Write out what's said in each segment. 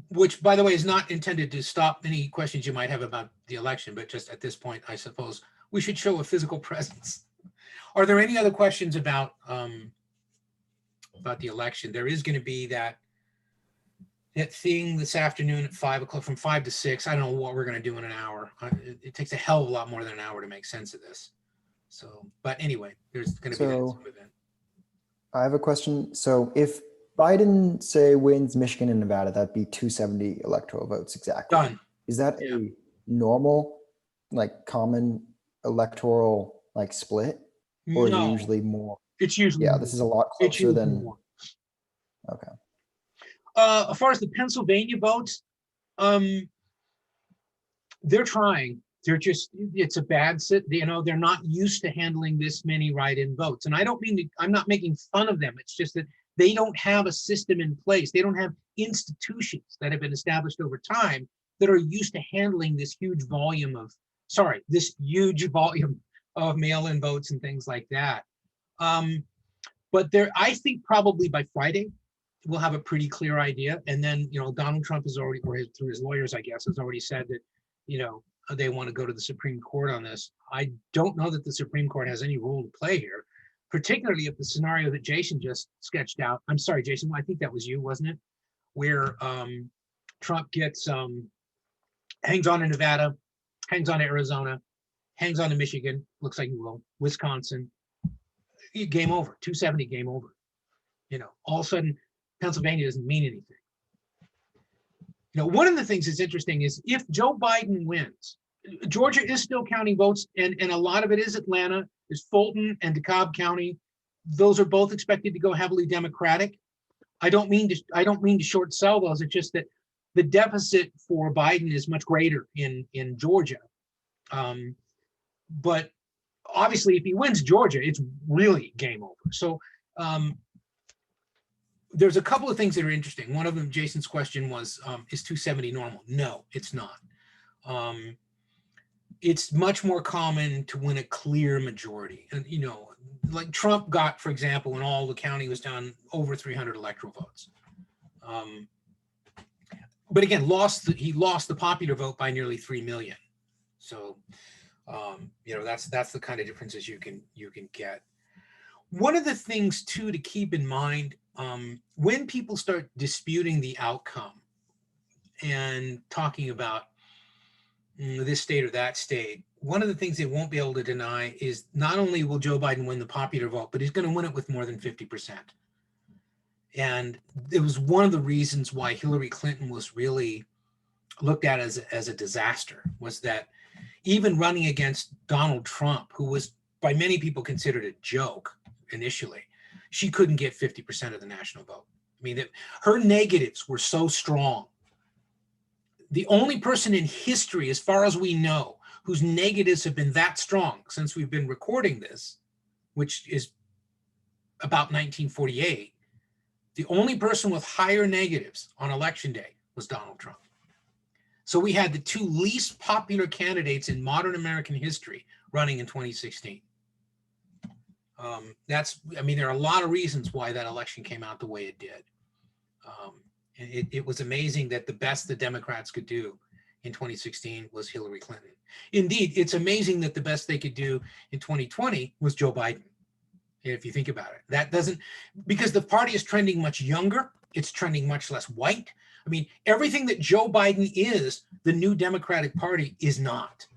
which, by the way, is not intended to stop any questions you might have about the election, but just at this point, I suppose we should show a physical presence. Are there any other questions about the election? There is going to be that thing this afternoon at 5 o'clock, from 5 to 6. I don't know what we're going to do in an hour. It takes a hell of a lot more than an hour to make sense of this. So, but anyway, there's going to be that So event. I have a question. So if Biden, say, wins Michigan and Nevada, that'd be 270 electoral votes exactly. Done. Is that Yeah. a normal, like common electoral like split? Or is it No, usually more? it's usually Yeah, more. this is a lot It's closer usually than, more. okay. As far as the Pennsylvania votes, they're trying. They're just, it's a bad sit. You know, they're not used to handling this many write-in votes. And I don't mean to, I'm not making fun of them. It's just that they don't have a system in place. They don't have institutions that have been established over time that are used to handling this huge volume of, this huge volume of mail-in votes and things like that. But there, I think probably by Friday, we'll have a pretty clear idea. And then, you know, Donald Trump has already, or through his lawyers, I guess, has already said that, you know, they want to go to the Supreme Court on this. I don't know that the Supreme Court has any role to play here, particularly if the scenario that Jason just sketched out. I'm sorry, Jason, I think that was you, wasn't it? Where Trump gets, hangs on to Nevada, hangs on to Arizona, hangs on to Michigan, looks like he will, Wisconsin, game over, 270, game over. You know, all of a sudden, Pennsylvania doesn't mean anything. You know, one of the things that's interesting is if Joe Biden wins, Georgia is still counting votes, and a lot of it is Atlanta, is Fulton and DeKalb County. Those are both expected to go heavily Democratic. I don't mean to short sell those. It's just that the deficit for Biden is much greater in Georgia. But obviously, if he wins Georgia, it's really game over. So there's a couple of things that are interesting. One of them, Jason's question was, is 270 normal? No, it's not. It's much more common to win a clear majority. And, you know, like Trump got, for example, when all the county was done, over 300 electoral votes. But again, he lost the popular vote by nearly 3 million. So, you know, that's the kind of differences you can get. One of the things too to keep in mind, when people start disputing the outcome and talking about this state or that state, one of the things they won't be able to deny is not only will Joe Biden win the popular vote, but he's going to win it with more than 50%. And it was one of the reasons why Hillary Clinton was really looked at as a disaster, was that even running against Donald Trump, who was by many people considered a joke initially, she couldn't get 50% of the national vote. I mean, her negatives were so strong. The only person in history, as far as we know, whose negatives have been that strong since we've been recording this, which is about 1948, the only person with higher negatives on election day was Donald Trump. So we had the two least popular candidates in modern American history running in 2016. I mean, there are a lot of reasons why that election came out the way it did. And it was amazing that the best the Democrats could do in 2016 was Hillary Clinton. Indeed, it's amazing that the best they could do in 2020 was Joe Biden, if you think about it. That doesn't, because the party is trending much younger, it's trending much less white. I mean, everything that Joe Biden is, the new Democratic Party is not.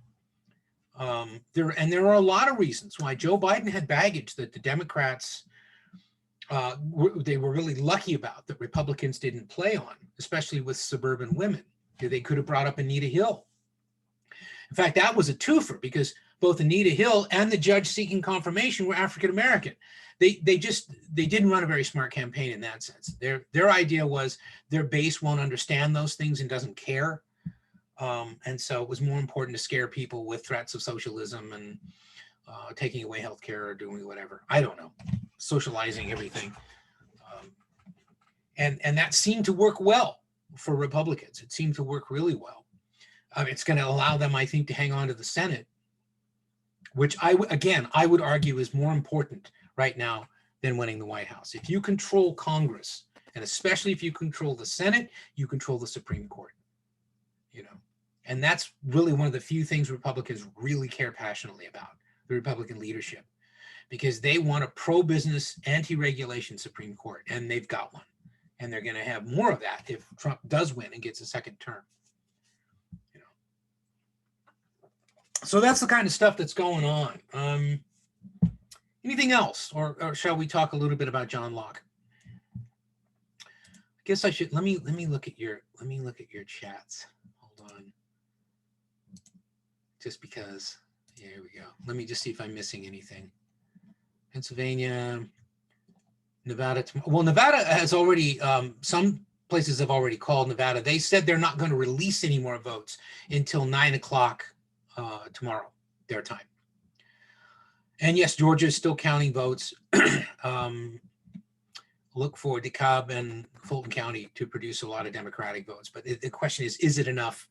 There are a lot of reasons why Joe Biden had baggage that the Democrats, they were really lucky about, that Republicans didn't play on, especially with suburban women. They could have brought up Anita Hill. In fact, that was a twofer because both Anita Hill and the judge seeking confirmation were African American. They didn't run a very smart campaign in that sense. Their idea was their base won't understand those things and doesn't care. And so it was more important to scare people with threats of socialism and taking away healthcare or doing whatever. I don't know, socializing everything. And that seemed to work well for Republicans. It seemed to work really well. It's going to allow them, I think, to hang on to the Senate, which I would argue is more important right now than winning the White House. If you control Congress And especially if you control the Senate, you control the Supreme Court, you know. And that's really one of the few things Republicans really care passionately about, the Republican leadership, because they want a pro-business, anti-regulation Supreme Court, and they've got one. And they're going to have more of that if Trump does win and gets a second term. You know. So that's the kind of stuff that's going on. Anything else, or shall we talk a little bit about John Locke? I guess I should let me look at your chats. Hold on. Just because. Yeah, here we go. Let me just see if I'm missing anything. Pennsylvania, Nevada. Well, Nevada has already, some places have already called Nevada. They said they're not going to release any more votes until 9 o'clock tomorrow, their time. And yes, Georgia is still counting votes. Look for DeKalb and Fulton County to produce a lot of Democratic votes. But the question is it enough,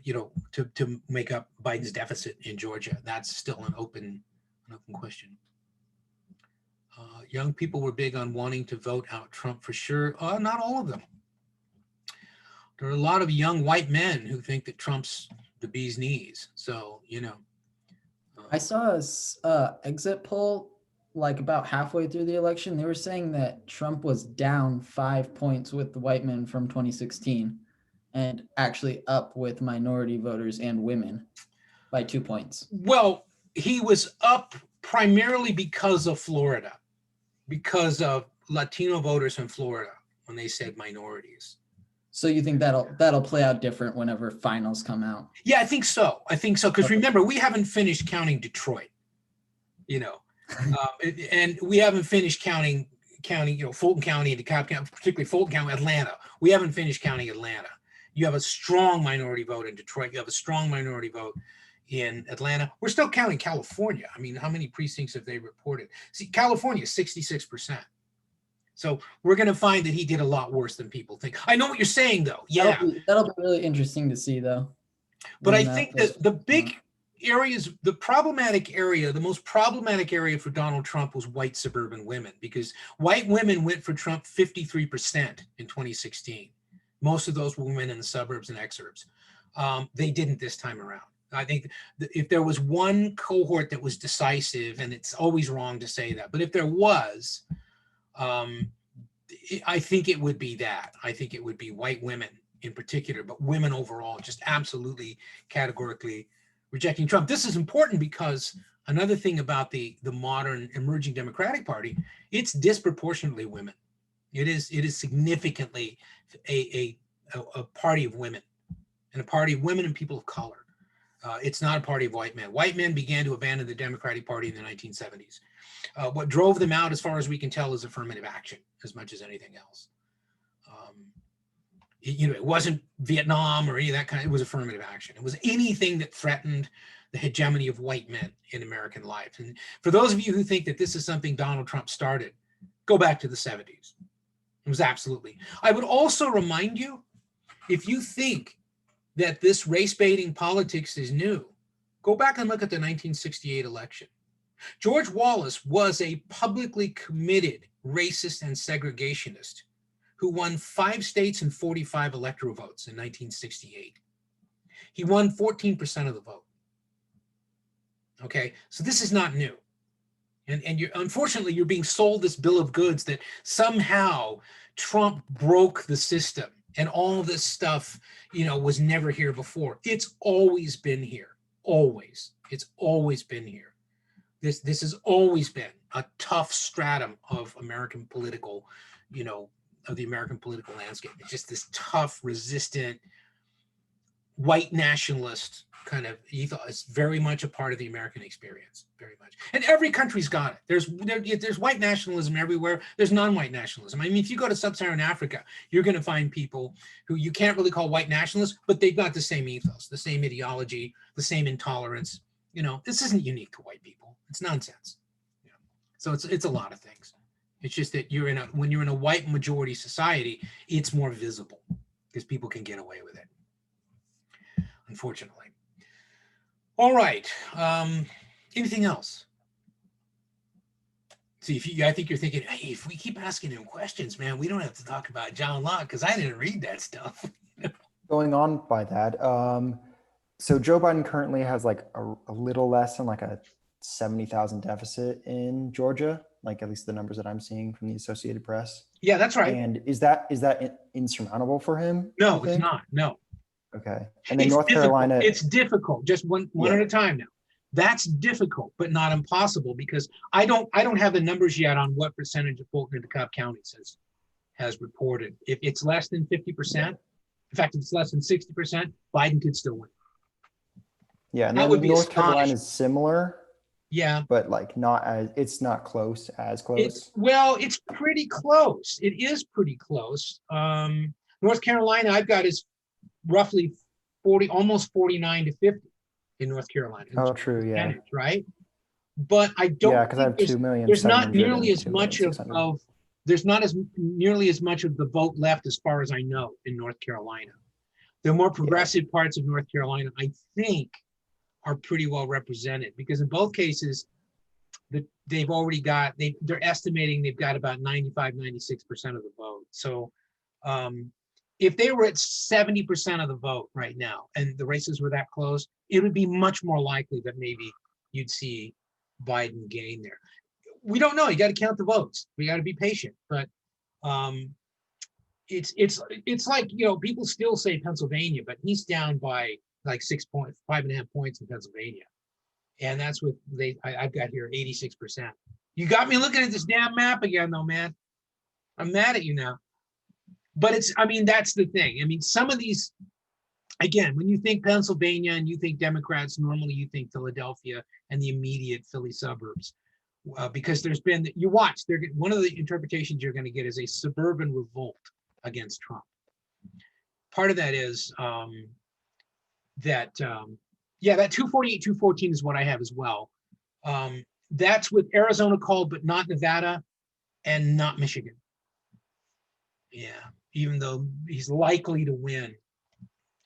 you know, to make up Biden's deficit in Georgia? That's still an open question. Young people were big on wanting to vote out Trump for sure. Not all of them. There are a lot of young white men who think that Trump's the bee's knees. So, you know. I saw a exit poll like about halfway through the election. They were saying that Trump was down 5 points with the white men from 2016 and actually up with minority voters and women by 2 points. Well, he was up primarily because of Florida, because of Latino voters in Florida when they said minorities. So you think that'll play out different whenever finals come out? Yeah, I think so. Because Okay. remember, we haven't finished counting Detroit, you know, and we haven't finished counting, you know, Fulton County and DeKalb County, particularly Fulton County, Atlanta. We haven't finished counting Atlanta. You have a strong minority vote in Detroit. You have a strong minority vote in Atlanta. We're still counting California. I mean, how many precincts have they reported? See, California is 66%. So we're going to find that he did a lot worse than people think. I know what you're saying, though. Yeah. That'll be really interesting to see, though. But I when that think plays that the out. big areas, the problematic area, the most problematic area for Donald Trump was white suburban women, because white women went for Trump 53% in 2016. Most of those were women in the suburbs and exurbs. They didn't this time around. I think if there was one cohort that was decisive, and it's always wrong to say that, but if there was, I think it would be that. I think it would be white women in particular, but women overall just absolutely categorically rejecting Trump. This is important because another thing about the modern emerging Democratic Party, it's disproportionately women. It is significantly a party of women, and a party of women and people of color. It's not a party of white men. White men began to abandon the Democratic Party in the 1970s. What drove them out, as far as we can tell, is affirmative action as much as anything else. It wasn't Vietnam or any of that kind. It was affirmative action. It was anything that threatened the hegemony of white men in American life. And for those of you who think that this is something Donald Trump started, go back to the 70s. It was absolutely. I would also remind you, if you think that this race-baiting politics is new, go back and look at the 1968 election. George Wallace was a publicly committed racist and segregationist who won 5 states and 45 electoral votes in 1968. He won 14% of the vote. Okay, so this is not new. And unfortunately, you're being sold this bill of goods that somehow Trump broke the system and all this stuff, was never here before. It's always been here. Always. It's always been here. This has always been a tough stratum of American political, of the American political landscape. It's just this tough, resistant, white nationalist kind of ethos. It's very much a part of the American experience, very much. And every country's got it. There's white nationalism everywhere. There's non-white nationalism. I mean, if you go to sub-Saharan Africa, you're going to find people who you can't really call white nationalists, but they've got the same ethos, the same ideology, the same intolerance. This isn't unique to white people. It's nonsense. So it's a lot of things. It's just that when you're in a white majority society, it's more visible because people can get away with it, unfortunately. All right. Anything else? See, I think you're thinking, hey, if we keep asking him questions, man, we don't have to talk about John Locke because I didn't read that stuff. Going on by that, so Joe Biden currently has like a little less than like a 70,000 deficit in Georgia, like at least the numbers that I'm seeing from the Associated Press. Yeah, that's right. And is that insurmountable for him? No, you it's think? not. No. Okay. And then It's North difficult. Carolina. It's difficult. Just one Yeah. at a time now. That's difficult, but not impossible because I don't have the numbers yet on what percentage of Fulton and DeKalb counties has reported. If it's less than 50%, in fact, if it's less than 60%, Biden could still win. Yeah, and That then would be North Carolina astonishing. is similar, Yeah. but like it's not close as close. It's pretty close. It is pretty close. North Carolina, I've got is roughly 40, almost 49 to 50 in North Carolina. Oh, true. Yeah. Percentage, right? But I don't. Yeah, because I have think 2,700,000. there's not nearly and as much of 2,600,000. there's not as nearly as much of the vote left as far as I know in North Carolina. The more progressive parts of North Carolina, I think, are pretty well represented because in both cases, they've already got, they're estimating they've got about 95, 96% of the vote. So if they were at 70% of the vote right now and the races were that close, it would be much more likely that maybe you'd see Biden gain there. We don't know. You got to count the votes. We got to be patient. But it's like, you know, people still say Pennsylvania, but he's down by like 5.5 points in Pennsylvania. And that's what I've got here, 86%. You got me looking at this damn map again, though, man. I'm mad at you now. But that's the thing. I mean, some of these, again, when you think Pennsylvania and you think Democrats, normally you think Philadelphia and the immediate Philly suburbs. Because there's been, you watch, one of the interpretations you're going to get is a suburban revolt against Trump. Part of that is that 248, 214 is what I have as well. That's with Arizona called, but not Nevada and not Michigan. Yeah, even though he's likely to win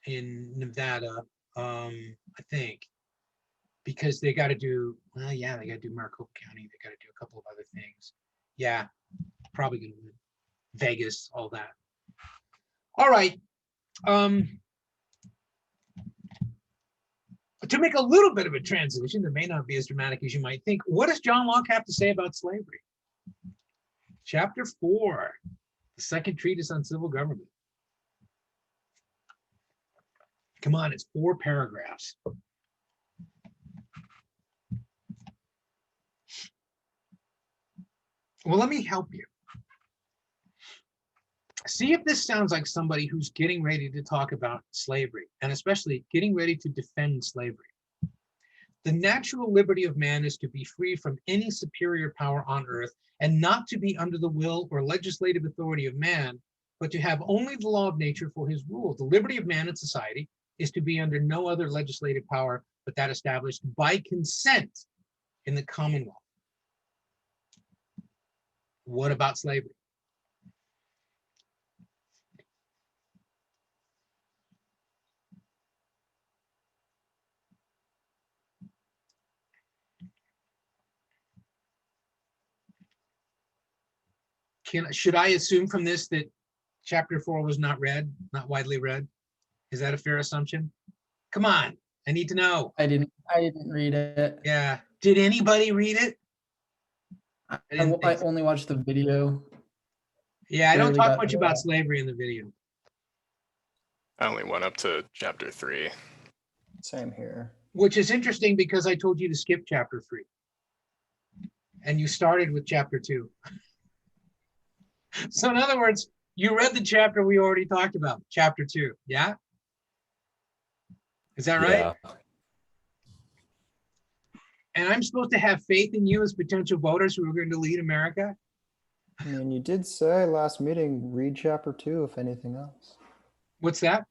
in Nevada, I think, because they got to do, they got to do Maricopa County. They got to do a couple of other things. Yeah, probably going to win. Vegas, all that. All right. To make a little bit of a transition that may not be as dramatic as you might think, what does John Locke have to say about slavery? Chapter 4, the second treatise on civil government. Come on, it's 4 paragraphs. Well, let me help you. See if this sounds like somebody who's getting ready to talk about slavery, and especially getting ready to defend slavery. The natural liberty of man is to be free from any superior power on earth and not to be under the will or legislative authority of man, but to have only the law of nature for his rule. The liberty of man in society is to be under no other legislative power but that established by consent in the Commonwealth. What about slavery? Should I assume from this that chapter 4 was not widely read? Is that a fair assumption? Come on, I need to know. I didn't read it. Yeah. Did anybody read it? I only watched the video. Yeah, I don't Barely talk got much there. about slavery in the video. I only went up to chapter 3. Same here. Which is interesting because I told you to skip chapter 3. And you started with chapter 2. So in other words, you read the chapter we already talked about, chapter 2, yeah? Is that right? Yeah. And I'm supposed to have faith in you as potential voters who are going to lead America? I mean, you did say last meeting, read chapter 2, if anything else. What's that?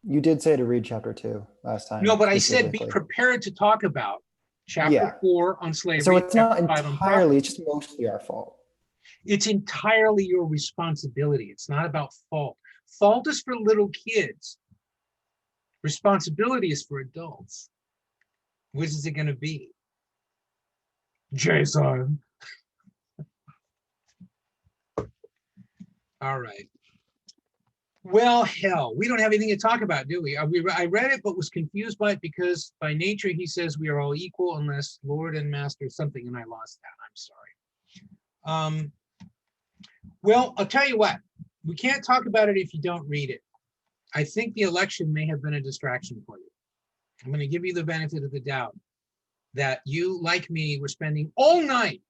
You did say to read chapter 2 last time. No, but I said be specifically. prepared to talk about chapter Yeah. 4 on slavery. So it's not chapter 5 on entirely, it's just mostly our fault. It's entirely your responsibility. It's not about fault. Fault is for little kids. Responsibility is for adults. Which is it going to be? Jason. All right. Well, hell, we don't have anything to talk about, do we? I read it, but was confused by it because by nature, he says we are all equal unless Lord and Master something, and I lost that. I'm sorry. Well, I'll tell you what, we can't talk about it if you don't read it. I think the election may have been a distraction for you. I'm going to give you the benefit of the doubt that you, like me, were spending all night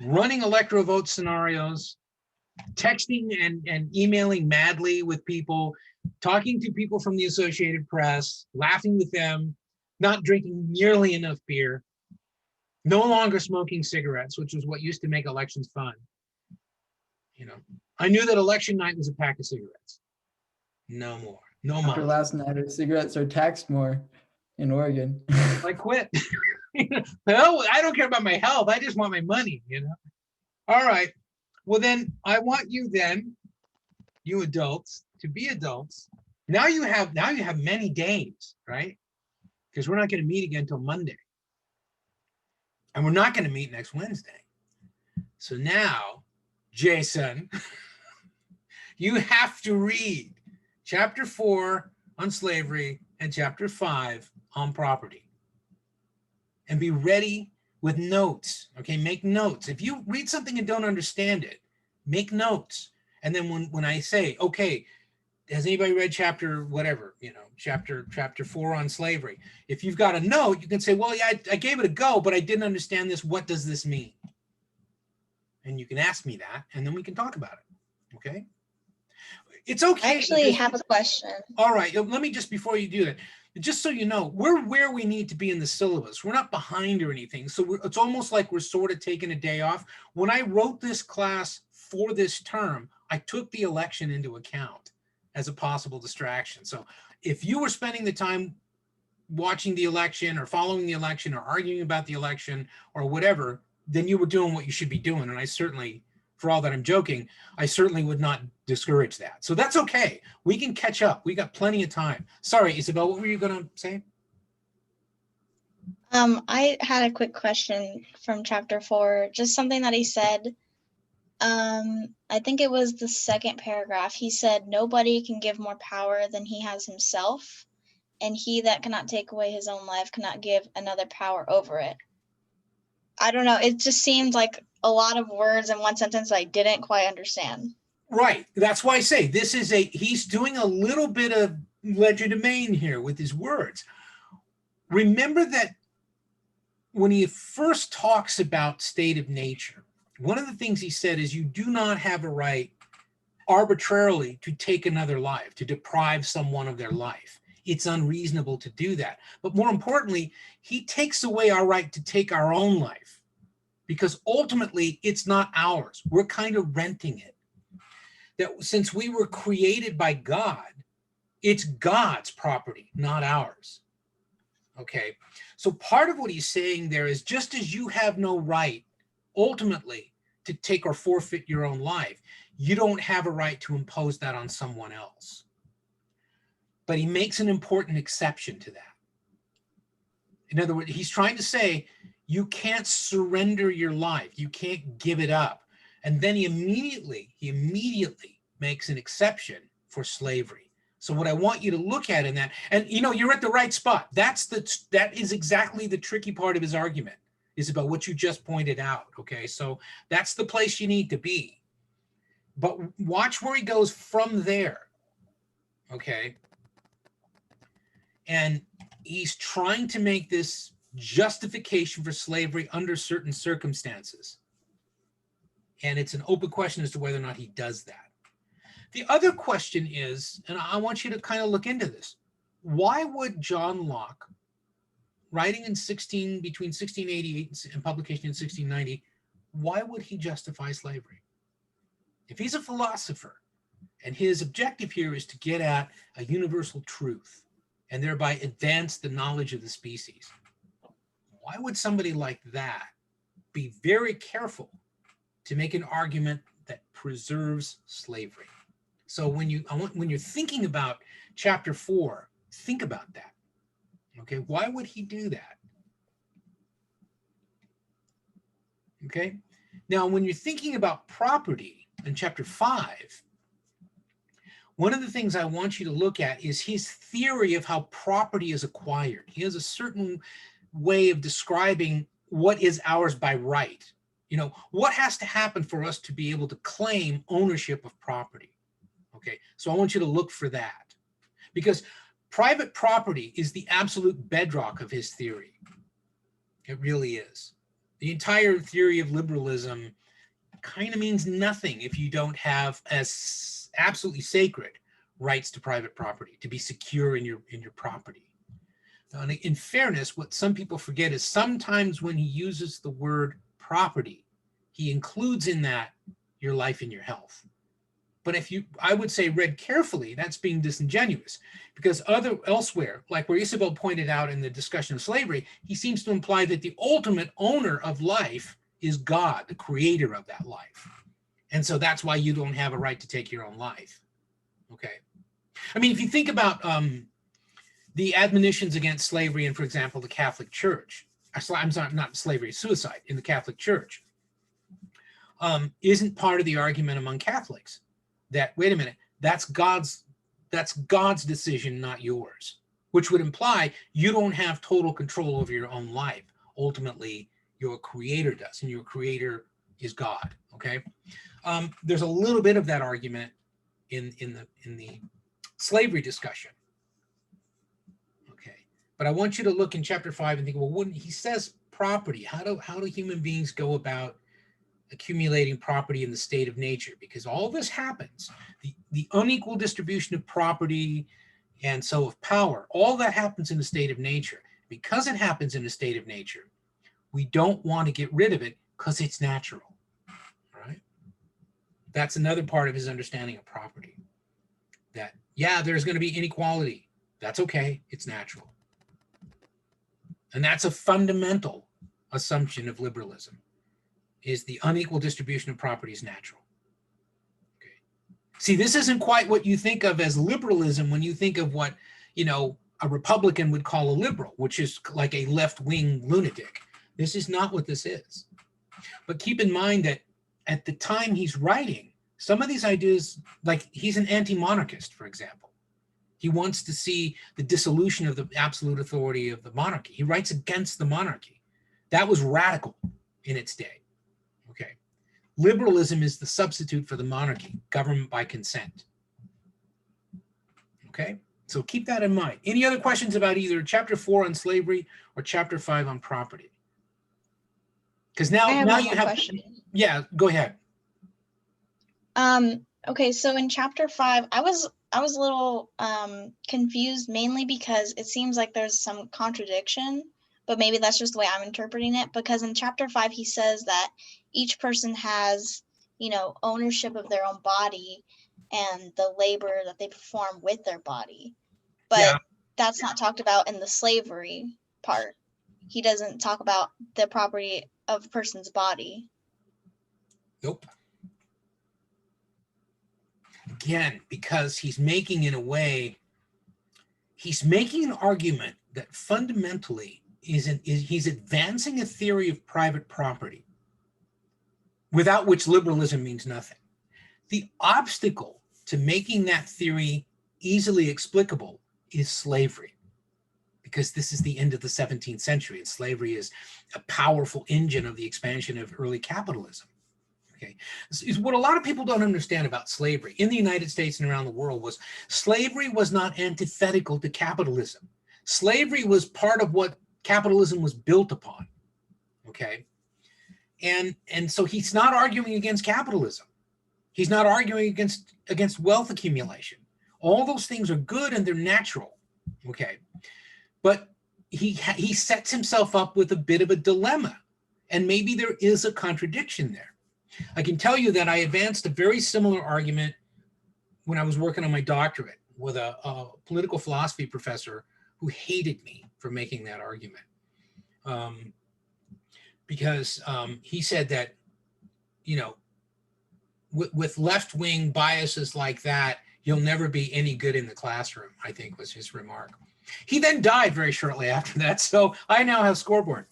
running electoral vote scenarios, texting and emailing madly with people, talking to people from the Associated Press, laughing with them, not drinking nearly enough beer, no longer smoking cigarettes, which was what used to make elections fun. You know, I knew that election night was a pack of cigarettes. No more, no After more. last night, our cigarettes are taxed more in Oregon. I quit. Hell, I don't care about my health. I just want my money, you know? All right. Well, then I want you then, you adults, to be adults. Now you have many days, right? Because we're not going to meet again until Monday. And we're not going to meet next Wednesday. So now, Jason, you have to read chapter 4 on slavery and chapter 5 on property. And be ready with notes, okay? Make notes. If you read something and don't understand it, make notes. And then when I say, okay, has anybody read chapter whatever, you know, chapter 4 on slavery? If you've got a note, you can say, well, yeah, I gave it a go, but I didn't understand this. What does this mean? And you can ask me that, and then we can talk about it, okay? It's okay. I actually have a question. All right, let me just, before you do that, just so you know, we're where we need to be in the syllabus. We're not behind or anything. So it's almost like we're sort of taking a day off. When I wrote this class for this term, I took the election into account as a possible distraction. So if you were spending the time watching the election or following the election or arguing about the election or whatever, then you were doing what you should be doing. And I certainly, for all that I'm joking, I certainly would not discourage that. So that's okay. We can catch up. We got plenty of time. Sorry, Isabel, what were you going to say? I had a quick question from chapter 4, just something that he said. I think it was the second paragraph. He said, nobody can give more power than he has himself, and he that cannot take away his own life cannot give another power over it. I don't know. It just seemed like a lot of words in one sentence I didn't quite understand. Right. That's why I say this is he's doing a little bit of legerdemain here with his words. Remember that when he first talks about state of nature, one of the things he said is you do not have a right arbitrarily to take another life, to deprive someone of their life. It's unreasonable to do that. But more importantly, he takes away our right to take our own life because ultimately it's not ours. We're kind of renting it. That since we were created by God, it's God's property, not ours. Okay, so part of what he's saying there is just as you have no right ultimately to take or forfeit your own life, you don't have a right to impose that on someone else. But he makes an important exception to that. In other words, he's trying to say you can't surrender your life, you can't give it up. And then he immediately makes an exception for slavery. So what I want you to look at in that, and you know, you're at the right spot. That is exactly the tricky part of his argument, is about what you just pointed out. Okay, so that's the place you need to be. But watch where he goes from there. Okay. And he's trying to make this justification for slavery under certain circumstances. And it's an open question as to whether or not he does that. The other question is, and I want you to kind of look into this, why would John Locke, writing between 1688 and publication in 1690, why would he justify slavery? If he's a philosopher and his objective here is to get at a universal truth and thereby advance the knowledge of the species, why would somebody like that be very careful to make an argument that preserves slavery? So when you're thinking about chapter 4, think about that. Okay, why would he do that? Okay, now when you're thinking about property, in chapter 5, one of the things I want you to look at is his theory of how property is acquired. He has a certain way of describing what is ours by right. You know, what has to happen for us to be able to claim ownership of property? Okay, so I want you to look for that, because private property is the absolute bedrock of his theory. It really is. The entire theory of liberalism kind of means nothing if you don't have as absolutely sacred rights to private property, to be secure in your property. Now, in fairness, what some people forget is sometimes when he uses the word property, he includes in that your life and your health. But if you, I would say, read carefully, that's being disingenuous, because elsewhere, like where Isabel pointed out in the discussion of slavery, he seems to imply that the ultimate owner of life is God, the creator of that life. And so that's why you don't have a right to take your own life. Okay. I mean, if you think about the admonitions against slavery in, for example, the Catholic Church, I'm sorry, not slavery, suicide in the Catholic Church, isn't part of the argument among Catholics that, wait a minute, that's God's decision, not yours, which would imply you don't have total control over your own life. Ultimately, your creator does, and your creator is God. Okay. There's a little bit of that argument in the slavery discussion. Okay. But I want you to look in chapter 5 and think, well, wouldn't he says property? How do human beings go about accumulating property in the state of nature? Because all this happens, the unequal distribution of property and so of power, all that happens in the state of nature. Because it happens in the state of nature, we don't want to get rid of it because it's natural, right? That's another part of his understanding of property. That, yeah, there's going to be inequality. That's okay. It's natural. And that's a fundamental assumption of liberalism, is the unequal distribution of property is natural. Okay. See, this isn't quite what you think of as liberalism when you think of what, you know, a Republican would call a liberal, which is like a left-wing lunatic. This is not what this is. But keep in mind that at the time he's writing, some of these ideas, like he's an anti-monarchist, for example. He wants to see the dissolution of the absolute authority of the monarchy. He writes against the monarchy. That was radical in its day. Okay. Liberalism is the substitute for the monarchy, government by consent. Okay. So keep that in mind. Any other questions about either chapter 4 on slavery or chapter 5 on property? Because now you have, question. Yeah, go ahead. Okay, so in chapter 5, I was a little confused, mainly because it seems like there's some contradiction, but maybe that's just the way I'm interpreting it. Because in chapter 5, he says that each person has, you know, ownership of their own body and the labor that they perform with their body. But Yeah. that's not talked about in the slavery part. He doesn't talk about the property of a person's body. Nope. Again, because he's making, in a way, he's making an argument that fundamentally he's advancing a theory of private property, without which liberalism means nothing. The obstacle to making that theory easily explicable is slavery, because this is the end of the 17th century, and slavery is a powerful engine of the expansion of early capitalism. Okay, is what a lot of people don't understand about slavery in the United States and around the world was slavery was not antithetical to capitalism. Slavery was part of what capitalism was built upon. Okay, and so he's not arguing against capitalism. He's not arguing against wealth accumulation. All those things are good and they're natural. Okay, but he sets himself up with a bit of a dilemma, and maybe there is a contradiction there. I can tell you that I advanced a very similar argument when I was working on my doctorate with a political philosophy professor who hated me for making that argument. Because he said that, you know, with left-wing biases like that, you'll never be any good in the classroom, I think was his remark. He then died very shortly after that, so I now have scoreboard.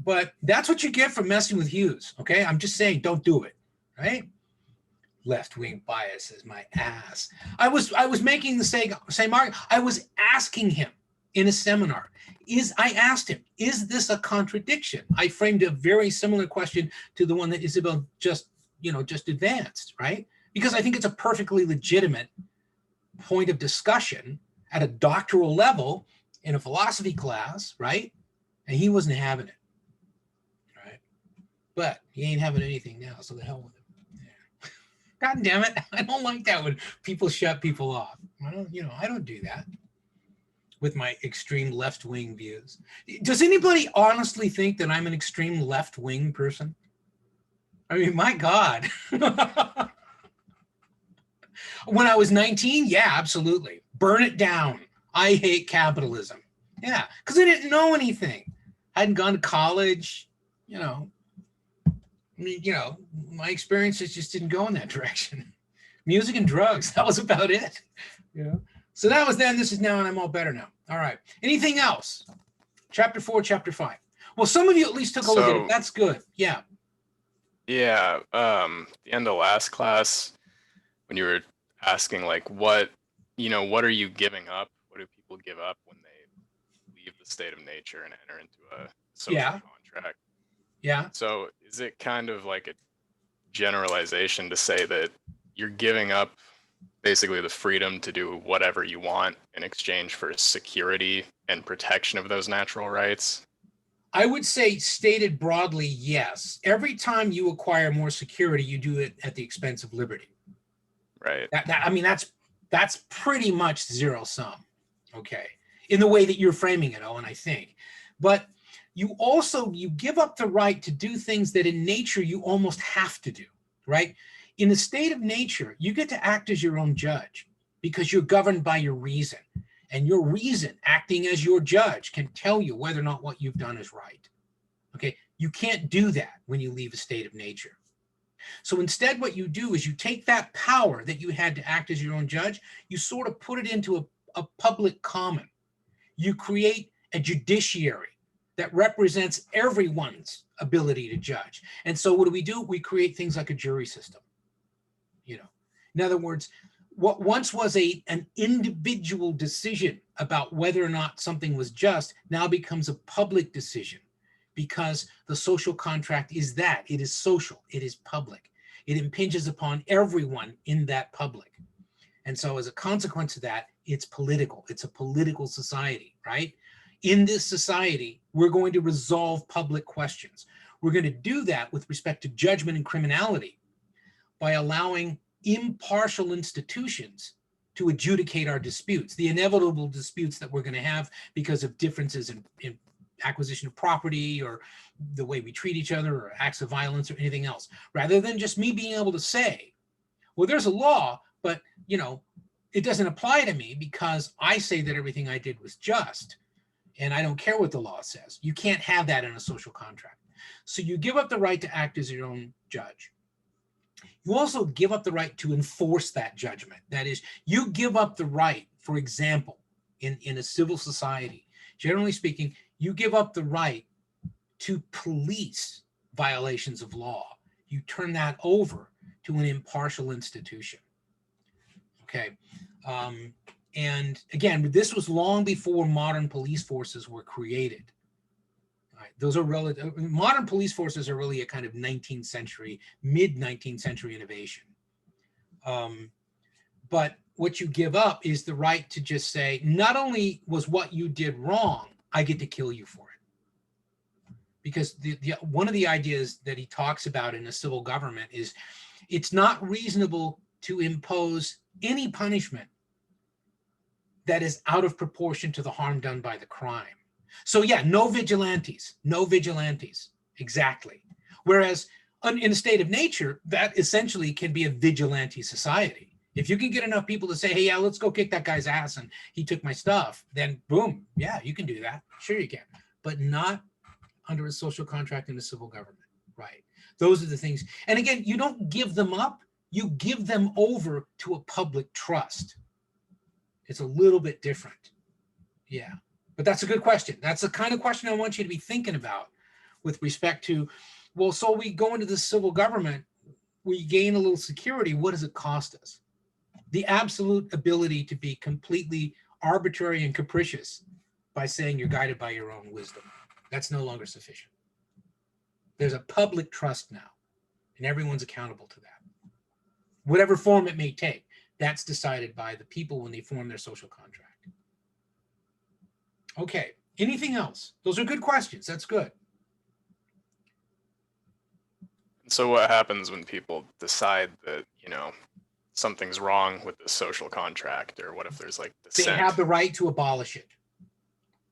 But that's what you get for messing with Hughes, okay? I'm just saying, don't do it, right? left-wing bias is my ass. I was making the same argument. I was asking him in a seminar, I asked him, is this a contradiction? I framed a very similar question to the one that Isabel just advanced, right? Because I think it's a perfectly legitimate point of discussion at a doctoral level in a philosophy class, right? And he wasn't having it, right? But he ain't having anything now, so the hell with him. Yeah. God damn it. I don't like that when people shut people off. I don't do that with my extreme left-wing views. Does anybody honestly think that I'm an extreme left-wing person? I mean, my God. When I was 19, yeah, absolutely. Burn it down. I hate capitalism. Yeah, because I didn't know anything. I hadn't gone to college, my experiences just didn't go in that direction. Music and drugs, that was about it. Yeah. So that was then, this is now, and I'm all better now. All right. Anything else? Chapter 4, chapter 5. Well, some of you at least took a look at it. That's good. Yeah. Yeah. The end of last class, when you were asking like what are you giving up? What do people give up when they leave the state of nature and enter into a social contract? Yeah. So is it kind of like a generalization to say that you're giving up basically the freedom to do whatever you want in exchange for security and protection of those natural rights? I would say, stated broadly, yes. Every time you acquire more security, you do it at the expense of liberty. Right. That's pretty much zero sum, okay, in the way that you're framing it, Owen, I think. But you give up the right to do things that in nature you almost have to do, right? In the state of nature, you get to act as your own judge because you're governed by your reason. And your reason, acting as your judge, can tell you whether or not what you've done is right. Okay, you can't do that when you leave a state of nature. So instead, what you do is you take that power that you had to act as your own judge, you sort of put it into a public common. You create a judiciary that represents everyone's ability to judge. And so what do? We create things like a jury system. In other words, what once was an individual decision about whether or not something was just now becomes a public decision, because the social contract is that. It is social. It is public. It impinges upon everyone in that public. And so as a consequence of that, it's political. It's a political society, right? In this society, we're going to resolve public questions. We're going to do that with respect to judgment and criminality by allowing impartial institutions to adjudicate our disputes, the inevitable disputes that we're going to have because of differences in acquisition of property or the way we treat each other or acts of violence or anything else, rather than just me being able to say, well, there's a law, but it doesn't apply to me because I say that everything I did was just and I don't care what the law says. You can't have that in a social contract. So you give up the right to act as your own judge. You also give up the right to enforce that judgment. That is, you give up the right, for example, in a civil society, generally speaking, you give up the right to police violations of law. You turn that over to an impartial institution. Okay. And again, this was long before modern police forces were created. Right. Those are modern police forces are really a kind of 19th century, mid-19th century innovation. But what you give up is the right to just say, not only was what you did wrong, I get to kill you for it. Because one of the ideas that he talks about in a civil government is it's not reasonable to impose any punishment that is out of proportion to the harm done by the crime. So yeah, no vigilantes, exactly. Whereas in a state of nature, that essentially can be a vigilante society. If you can get enough people to say, hey, yeah, let's go kick that guy's ass and he took my stuff, then boom, yeah, you can do that. Sure you can, but not under a social contract in a civil government, right? Those are the things. And again, you don't give them up, you give them over to a public trust. It's a little bit different. Yeah, but that's a good question. That's the kind of question I want you to be thinking about with respect to, well, so we go into the civil government. we gain a little security, what does it cost us? The absolute ability to be completely arbitrary and capricious by saying you're guided by your own wisdom. That's no longer sufficient. There's a public trust now, and everyone's accountable to that. Whatever form it may take, that's decided by the people when they form their social contract. Okay, anything else? Those are good questions. That's good. So what happens when people decide that, you know, something's wrong with the social contract, or what if there's like They dissent? have the right to abolish it.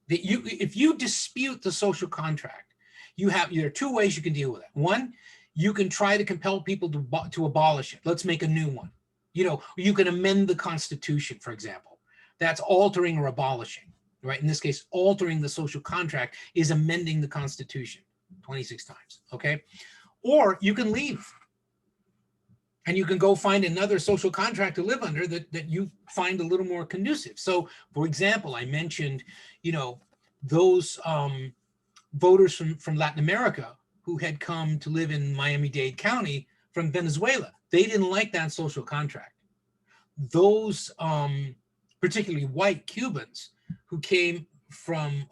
If you dispute the social contract, there are two ways you can deal with it. One, you can try to compel people to abolish it. Let's make a new one. You know, you can amend the Constitution, for example. That's altering or abolishing, right? In this case, altering the social contract is amending the Constitution 26 times, okay? Or you can leave. And you can go find another social contract to live under that you find a little more conducive. So, for example, I mentioned, you know, those voters from Latin America who had come to live in Miami-Dade County from Venezuela. They didn't like that social contract. Those particularly white Cubans who came from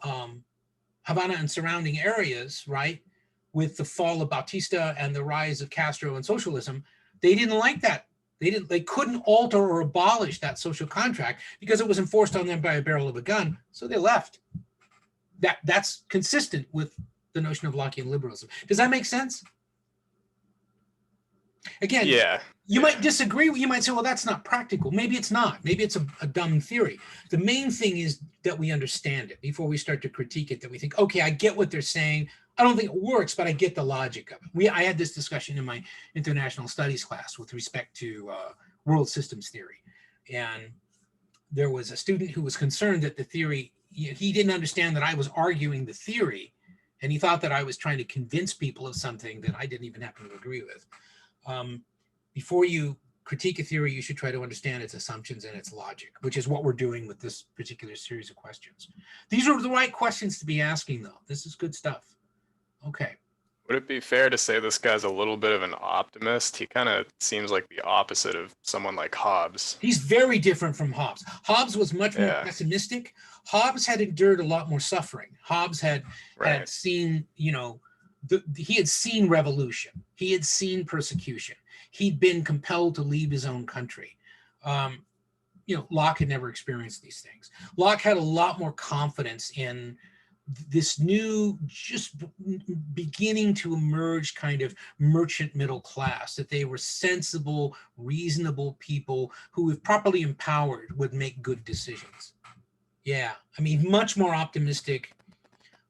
Havana and surrounding areas, right, with the fall of Batista and the rise of Castro and socialism, they didn't like that. They couldn't alter or abolish that social contract because it was enforced on them by a barrel of a gun. So they left. That's consistent with the notion of Lockean liberalism. Does that make sense? Again, Yeah. you might disagree. You might say, well, that's not practical. Maybe it's not. Maybe it's a dumb theory. The main thing is that we understand it before we start to critique it, that we think, okay, I get what they're saying. I don't think it works, but I get the logic of it. I had this discussion in my international studies class with respect to world systems theory. And there was a student who was concerned that the theory, he didn't understand that I was arguing the theory, and he thought that I was trying to convince people of something that I didn't even happen to agree with. Before you critique a theory, you should try to understand its assumptions and its logic, which is what we're doing with this particular series of questions. These are the right questions to be asking, though. This is good stuff. Okay. Would it be fair to say this guy's a little bit of an optimist? He kind of seems like the opposite of someone like Hobbes. He's very different from Hobbes. Hobbes was much more pessimistic. Hobbes had endured a lot more suffering. Hobbes had seen, you know, he had seen revolution. He had seen persecution. He'd been compelled to leave his own country. You know, Locke had never experienced these things. Locke had a lot more confidence in this new, just beginning to emerge kind of merchant middle class, that they were sensible, reasonable people who, if properly empowered, would make good decisions. Yeah, I mean, much more optimistic,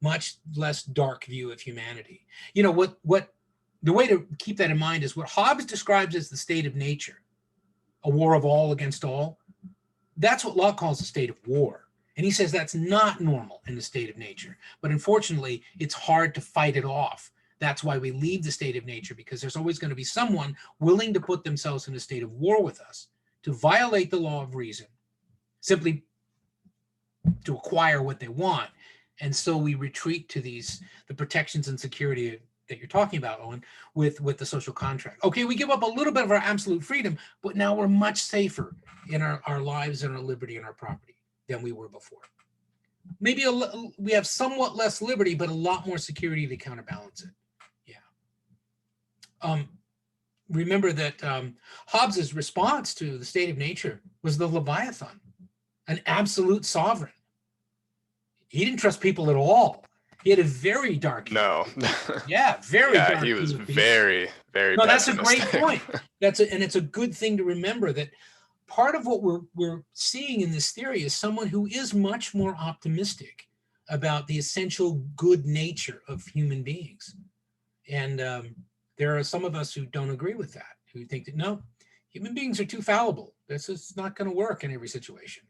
much less dark view of humanity. You know, what the way to keep that in mind is what Hobbes describes as the state of nature, a war of all against all. That's what Locke calls a state of war. And he says that's not normal in the state of nature. But unfortunately, it's hard to fight it off. That's why we leave the state of nature, because there's always going to be someone willing to put themselves in a state of war with us, to violate the law of reason, simply to acquire what they want. And so we retreat to the protections and security that you're talking about, Owen, with the social contract. Okay, we give up a little bit of our absolute freedom, but now we're much safer in our lives and our liberty and our property than we were before. Maybe we have somewhat less liberty, but a lot more security to counterbalance it. Yeah. Remember that Hobbes's response to the state of nature was the Leviathan, an absolute sovereign. He didn't trust people at all. He had a very dark view. No. Yeah, very dark. He was view of people. very, very No, that's a great pessimistic. point. And it's a good thing to remember that part of what we're seeing in this theory is someone who is much more optimistic about the essential good nature of human beings. And there are some of us who don't agree with that, who think that, no, human beings are too fallible. This is not going to work in every situation.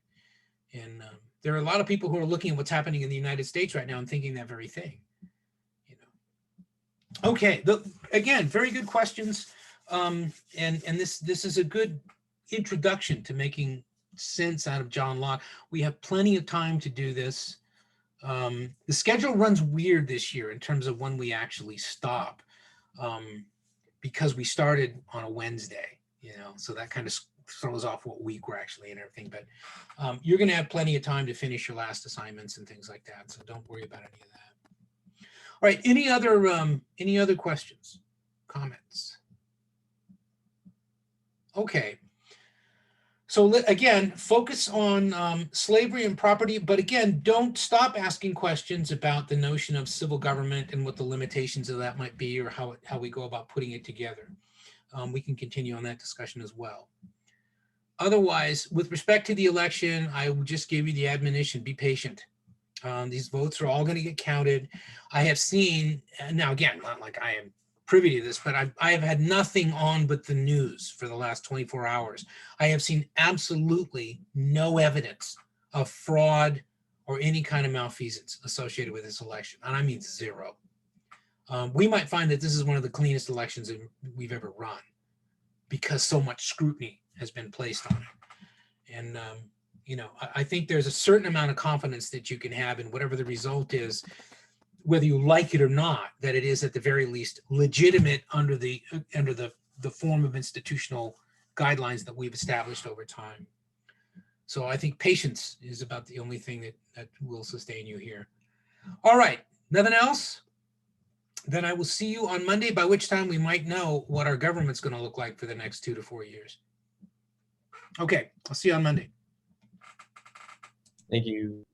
And there are a lot of people who are looking at what's happening in the United States right now and thinking that very thing. You know. Okay, again, very good questions. And this is a good introduction to making sense out of John Locke. We have plenty of time to do this. The schedule runs weird this year in terms of when we actually stop, because we started on a Wednesday, so that kind of throws off what week we're actually in and everything, but you're gonna have plenty of time to finish your last assignments and things like that, so don't worry about any of that. All right, any other questions, comments? Okay. So again, focus on slavery and property, but again, don't stop asking questions about the notion of civil government and what the limitations of that might be, or how we go about putting it together. We can continue on that discussion as well. Otherwise, with respect to the election, I will just give you the admonition, be patient. These votes are all going to get counted. I have seen, now again, not like I am privy to this, but I have had nothing on but the news for the last 24 hours. I have seen absolutely no evidence of fraud or any kind of malfeasance associated with this election. And I mean zero. We might find that this is one of the cleanest elections that we've ever run because so much scrutiny has been placed on it. And, I think there's a certain amount of confidence that you can have in whatever the result is, whether you like it or not, that it is at the very least legitimate under the form of institutional guidelines that we've established over time. So I think patience is about the only thing that will sustain you here. All right, nothing else? Then I will see you on Monday, by which time we might know what our government's going to look like for the next 2 to 4 years. Okay, I'll see you on Monday. Thank you.